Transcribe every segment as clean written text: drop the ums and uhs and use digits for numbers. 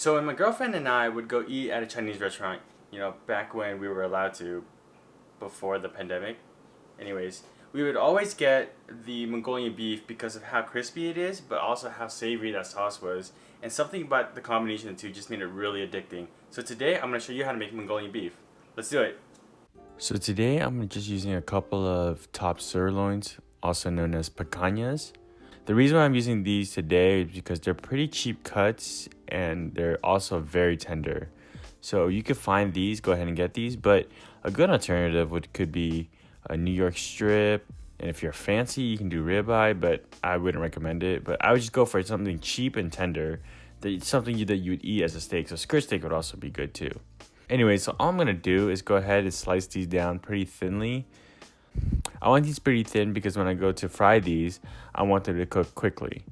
So when my girlfriend and I would go eat at a Chinese restaurant, back when we were allowed to, before the pandemic, anyways, we would always get the Mongolian beef because of how crispy it is, but also how savory that sauce was. And something about the combination of the two just made it really addicting. So today I'm going to show you how to make Mongolian beef. Let's do it. So today I'm just using a couple of top sirloins, also known as picanhas. The reason why I'm using these today is because they're pretty cheap cuts and they're also very tender. So you could find these, go ahead and get these, but a good alternative could be a New York strip. And if you're fancy, you can do ribeye, but I wouldn't recommend it. But I would just go for something cheap and tender, something that you would eat as a steak. So skirt steak would also be good too. Anyway, so all I'm gonna do is go ahead and slice these down pretty thinly. I want these pretty thin because when I go to fry these, I want them to cook quickly.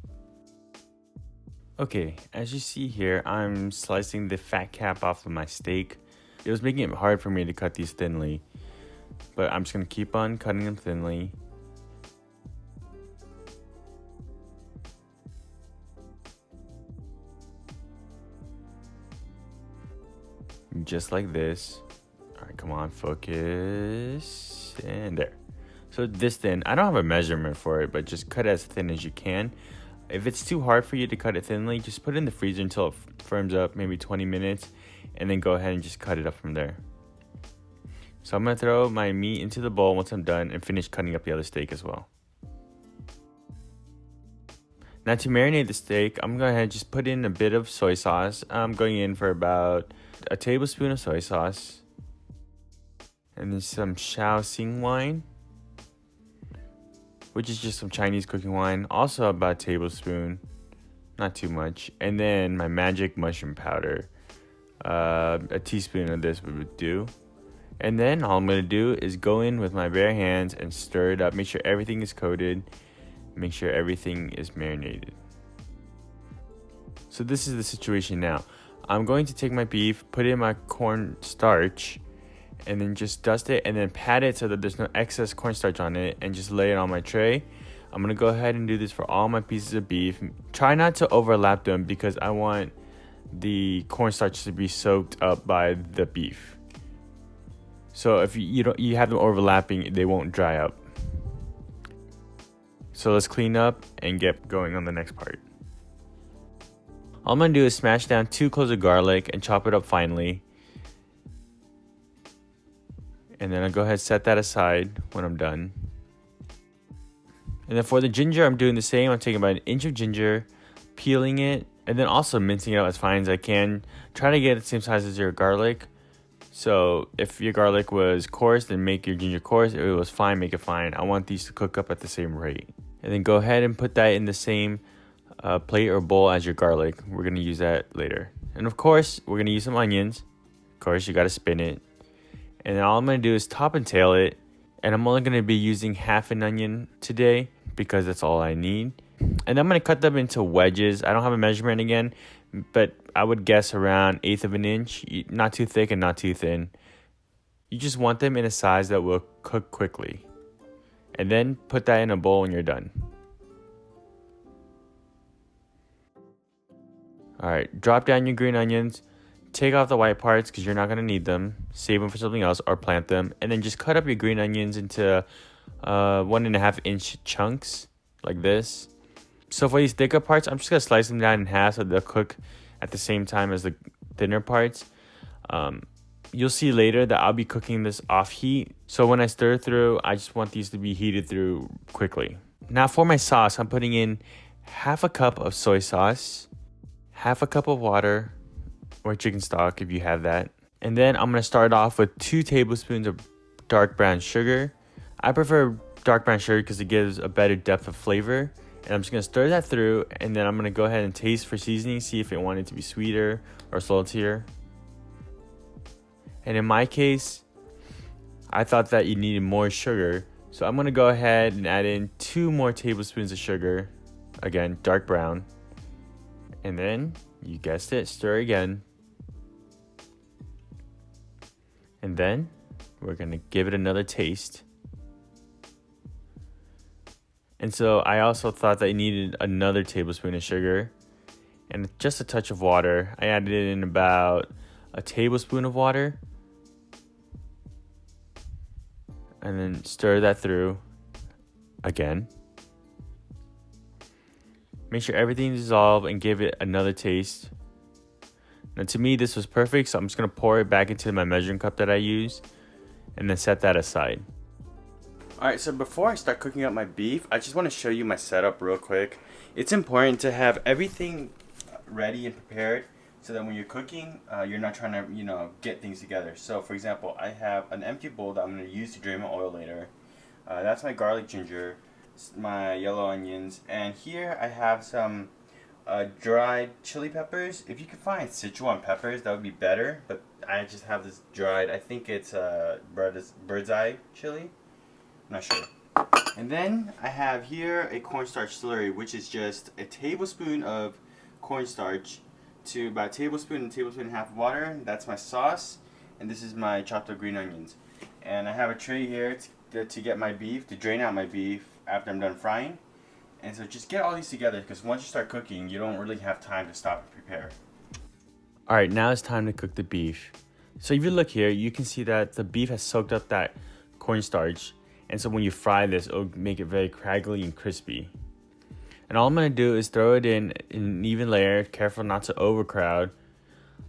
Okay, as you see here, I'm slicing the fat cap off of my steak. It was making it hard for me to cut these thinly, but I'm just gonna keep on cutting them thinly. Just like this. All right, come on, focus, and there. So this thin, I don't have a measurement for it, but just cut as thin as you can. If it's too hard for you to cut it thinly, just put it in the freezer until it firms up, maybe 20 minutes, and then go ahead and just cut it up from there. So I'm gonna throw my meat into the bowl once I'm done and finish cutting up the other steak as well. Now to marinate the steak, I'm gonna go ahead and just put in a bit of soy sauce. I'm going in for about a tablespoon of soy sauce. And then some Shaoxing wine, which is just some Chinese cooking wine. Also about a tablespoon, not too much. And then my magic mushroom powder. A teaspoon of this would do. And then all I'm gonna do is go in with my bare hands and stir it up. Make sure everything is coated. Make sure everything is marinated. So this is the situation now. I'm going to take my beef, put it in my cornstarch, and then just dust it and then pat it so that there's no excess cornstarch on it, and just lay it on my tray. I'm gonna go ahead and do this for all my pieces of beef. Try not to overlap them because I want the cornstarch to be soaked up by the beef. So if you have them overlapping, they won't dry up. So let's clean up and get going on the next part. All I'm gonna do is smash down 2 cloves of garlic and chop it up finely. And then I'll go ahead and set that aside when I'm done. And then for the ginger, I'm doing the same. I'm taking about 1 inch of ginger, peeling it, and then also mincing it up as fine as I can. Try to get it the same size as your garlic. So if your garlic was coarse, then make your ginger coarse. If it was fine, make it fine. I want these to cook up at the same rate. And then go ahead and put that in the same plate or bowl as your garlic. We're going to use that later. And of course, we're going to use some onions. Of course, you got to spin it. And then all I'm going to do is top and tail it. And I'm only going to be using half an onion today because that's all I need. And I'm going to cut them into wedges. I don't have a measurement again, but I would guess around 1/8 of an inch. Not too thick and not too thin. You just want them in a size that will cook quickly. And then put that in a bowl when you're done. Alright, drop down your green onions. Take off the white parts because you're not going to need them. Save them for something else or plant them. And then just cut up your green onions into 1.5 inch chunks like this. So for these thicker parts, I'm just going to slice them down in half so they'll cook at the same time as the thinner parts. You'll see later that I'll be cooking this off heat. So when I stir through, I just want these to be heated through quickly. Now for my sauce, I'm putting in 1/2 cup of soy sauce, 1/2 cup of water, or chicken stock if you have that. And then I'm going to start off with 2 tablespoons of dark brown sugar. I prefer dark brown sugar because it gives a better depth of flavor. And I'm just going to stir that through, and then I'm going to go ahead and taste for seasoning, see if it wanted to be sweeter or saltier. And in my case, I thought that you needed more sugar. So I'm going to go ahead and add in 2 more tablespoons of sugar. Again, dark brown. And then, you guessed it, stir again. And then, we're going to give it another taste. And so I also thought that you needed another tablespoon of sugar. and just a touch of water. I added in about a tablespoon of water. And then stir that through again. Make sure everything dissolves and give it another taste. Now to me this was perfect, so I'm just going to pour it back into my measuring cup that I use and then set that aside. Alright, so before I start cooking up my beef, I just want to show you my setup real quick. It's important to have everything ready and prepared so that when you're cooking, you're not trying to, get things together. So for example, I have an empty bowl that I'm going to use to drain my oil later. That's my garlic ginger, my yellow onions, and here I have some dried chili peppers. If you can find Sichuan peppers, that would be better, but I just have this dried, I think it's bird's eye chili. I'm not sure. And then I have here a cornstarch slurry, which is just a tablespoon of cornstarch to about a tablespoon and a half of water. That's my sauce, and this is my chopped up green onions. And I have a tray here to get my beef, to drain out my beef after I'm done frying. And so just get all these together, because once you start cooking, you don't really have time to stop and prepare. Alright, now it's time to cook the beef. So if you look here, you can see that the beef has soaked up that cornstarch. And so when you fry this, it'll make it very crackly and crispy. And all I'm going to do is throw it in an even layer, careful not to overcrowd.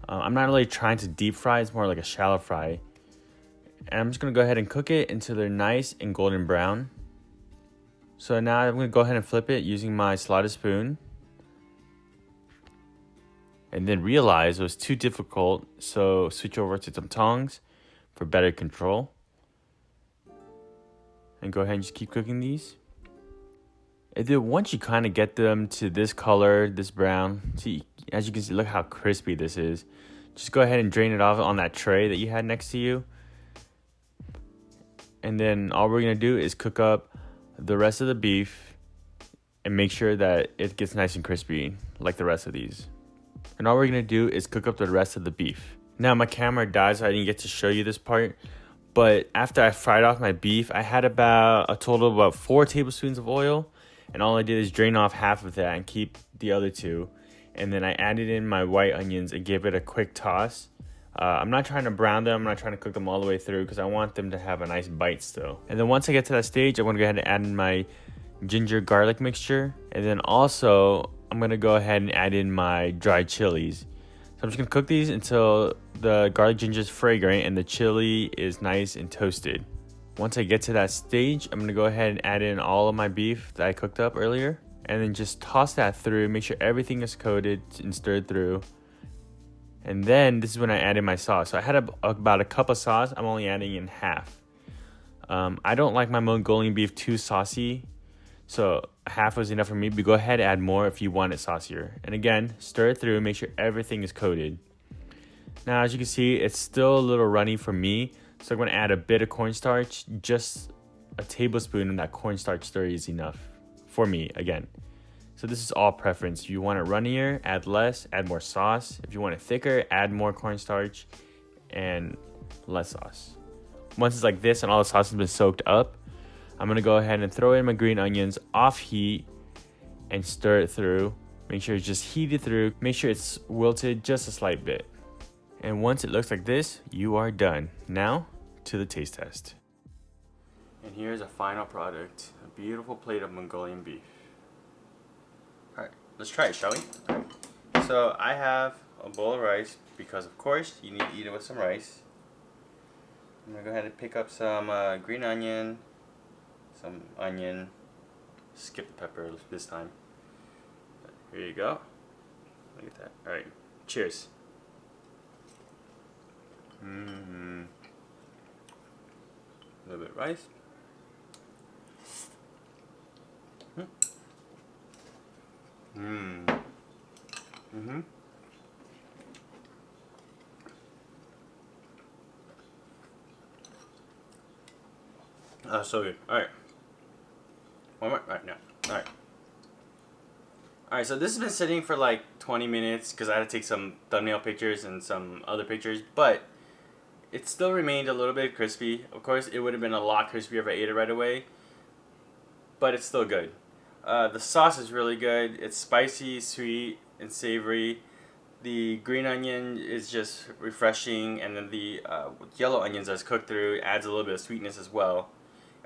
I'm not really trying to deep fry, it's more like a shallow fry. And I'm just going to go ahead and cook it until they're nice and golden brown. So now I'm going to go ahead and flip it using my slotted spoon. And then realize it was too difficult, so switch over to some tongs for better control. And go ahead and just keep cooking these. And then once you kind of get them to this color, this brown, see, as you can see, look how crispy this is. Just go ahead and drain it off on that tray that you had next to you. And then all we're going to do is cook up the rest of the beef and make sure that it gets nice and crispy like the rest of these. And all we're going to do is cook up the rest of the beef. Now my camera died, so I didn't get to show you this part. But after I fried off my beef, I had about a total of about 4 tablespoons of oil. And all I did is drain off half of that and keep the other 2. And then I added in my white onions and gave it a quick toss. I'm not trying to brown them. I'm not trying to cook them all the way through because I want them to have a nice bite still. And then once I get to that stage, I'm going to go ahead and add in my ginger garlic mixture. And then also, I'm going to go ahead and add in my dried chilies. So I'm just going to cook these until the garlic ginger is fragrant and the chili is nice and toasted. Once I get to that stage, I'm going to go ahead and add in all of my beef that I cooked up earlier. And then just toss that through, make sure everything is coated and stirred through. And then this is when I add in my sauce. So I had about a cup of sauce. I'm only adding in half. I don't like my Mongolian beef too saucy, so half was enough for me. But go ahead and add more if you want it saucier. And again, stir it through, make sure everything is coated. Now, as you can see, it's still a little runny for me. So I'm going to add a bit of cornstarch. Just a tablespoon of that cornstarch slurry is enough for me, again. So this is all preference. If you want it runnier, add less, add more sauce. If you want it thicker, add more cornstarch and less sauce. Once it's like this and all the sauce has been soaked up, I'm going to go ahead and throw in my green onions off heat and stir it through. Make sure it's just heated through. Make sure it's wilted just a slight bit. And once it looks like this, you are done. Now, to the taste test. And here's a final product. A beautiful plate of Mongolian beef. Alright, let's try it, shall we? Alright. So I have a bowl of rice because of course you need to eat it with some rice. I'm going to go ahead and pick up some green onion, some onion, skip the pepper this time. Here you go. Look at that. Alright, cheers. A little bit of rice. So good. Alright. One more. Alright, now. Alright. Alright, so this has been sitting for like 20 minutes because I had to take some thumbnail pictures and some other pictures, but it still remained a little bit crispy. Of course, it would have been a lot crispier if I ate it right away, but it's still good. The sauce is really good. It's spicy, sweet, and savory. The green onion is just refreshing, and then the yellow onions that's cooked through adds a little bit of sweetness as well.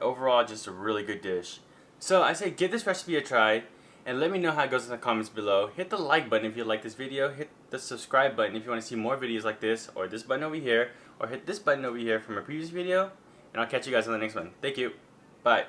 Overall, just a really good dish. So I say give this recipe a try, and let me know how it goes in the comments below. Hit the like button if you like this video. Hit the subscribe button if you want to see more videos like this, or this button over here, or hit this button over here from a previous video. And I'll catch you guys on the next one. Thank you. Bye.